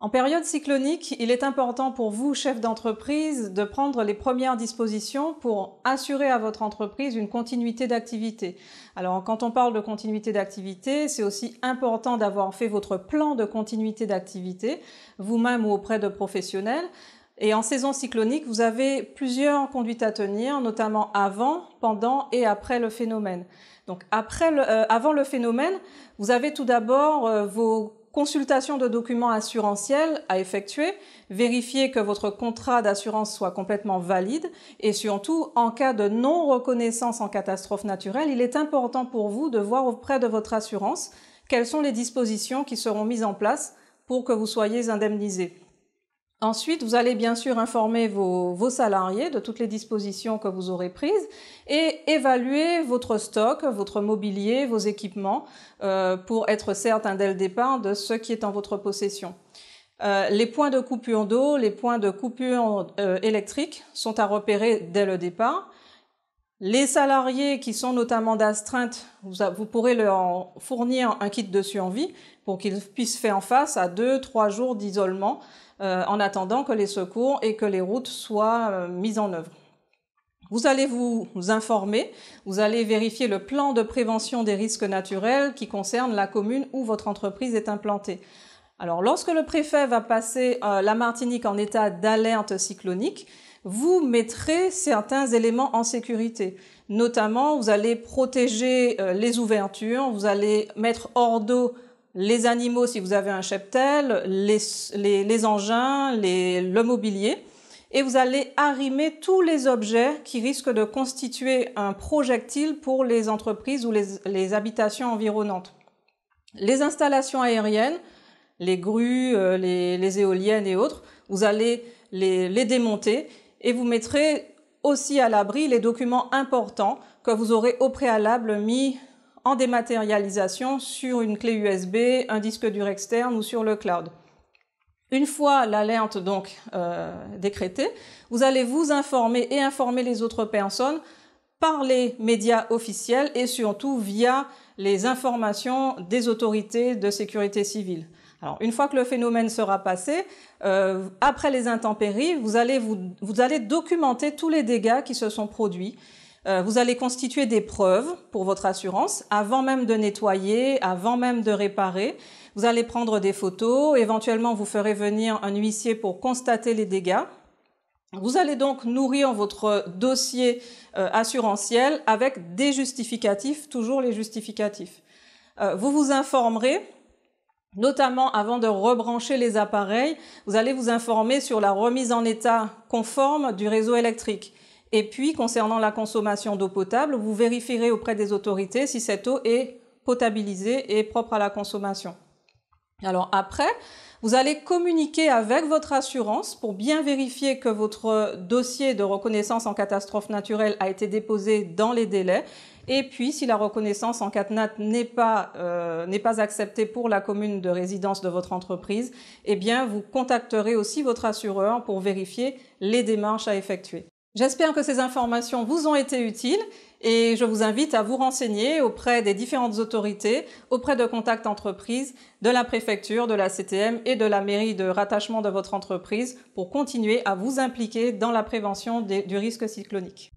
En période cyclonique, il est important pour vous, chef d'entreprise, de prendre les premières dispositions pour assurer à votre entreprise une continuité d'activité. Alors, quand on parle de continuité d'activité, c'est aussi important d'avoir fait votre plan de continuité d'activité, vous-même ou auprès de professionnels. Et en saison cyclonique, vous avez plusieurs conduites à tenir, notamment avant, pendant et après le phénomène. Donc, avant le phénomène, vous avez tout d'abord vos consultation de documents assurantiels à effectuer, vérifier que votre contrat d'assurance soit complètement valide et surtout, en cas de non-reconnaissance en catastrophe naturelle, il est important pour vous de voir auprès de votre assurance quelles sont les dispositions qui seront mises en place pour que vous soyez indemnisé. Ensuite, vous allez bien sûr informer vos salariés de toutes les dispositions que vous aurez prises et évaluer votre stock, votre mobilier, vos équipements pour être certain dès le départ de ce qui est en votre possession. Les points de coupure d'eau, les points de coupure électrique sont à repérer dès le départ. Les salariés qui sont notamment d'astreinte, vous pourrez leur fournir un kit de survie pour qu'ils puissent faire face à 2-3 jours d'isolement en attendant que les secours et que les routes soient mises en œuvre. Vous allez vous informer, vous allez vérifier le plan de prévention des risques naturels qui concerne la commune où votre entreprise est implantée. Alors, lorsque le préfet va passer la Martinique en état d'alerte cyclonique, vous mettrez certains éléments en sécurité. Notamment, vous allez protéger les ouvertures, vous allez mettre hors d'eau les animaux si vous avez un cheptel, les engins, le mobilier, et vous allez arrimer tous les objets qui risquent de constituer un projectile pour les entreprises ou les habitations environnantes. Les installations aériennes, les grues, les éoliennes et autres, vous allez les démonter et vous mettrez aussi à l'abri les documents importants que vous aurez au préalable mis en dématérialisation sur une clé USB, un disque dur externe ou sur le cloud. Une fois l'alerte donc décrétée, vous allez vous informer et informer les autres personnes par les médias officiels et surtout via les informations des autorités de sécurité civile. Alors, une fois que le phénomène sera passé, après les intempéries, vous allez documenter tous les dégâts qui se sont produits. Vous allez constituer des preuves pour votre assurance avant même de nettoyer, avant même de réparer. Vous allez prendre des photos, éventuellement vous ferez venir un huissier pour constater les dégâts. Vous allez donc nourrir votre dossier assurantiel avec des justificatifs, toujours les justificatifs. Vous vous informerez, notamment avant de rebrancher les appareils, vous allez vous informer sur la remise en état conforme du réseau électrique. Et puis, concernant la consommation d'eau potable, vous vérifierez auprès des autorités si cette eau est potabilisée et propre à la consommation. Alors après, vous allez communiquer avec votre assurance pour bien vérifier que votre dossier de reconnaissance en catastrophe naturelle a été déposé dans les délais. Et puis, si la reconnaissance en CatNat n'est pas acceptée pour la commune de résidence de votre entreprise, eh bien, vous contacterez aussi votre assureur pour vérifier les démarches à effectuer. J'espère que ces informations vous ont été utiles et je vous invite à vous renseigner auprès des différentes autorités, auprès de Contact Entreprises, de la préfecture, de la CTM et de la mairie de rattachement de votre entreprise pour continuer à vous impliquer dans la prévention du risque cyclonique.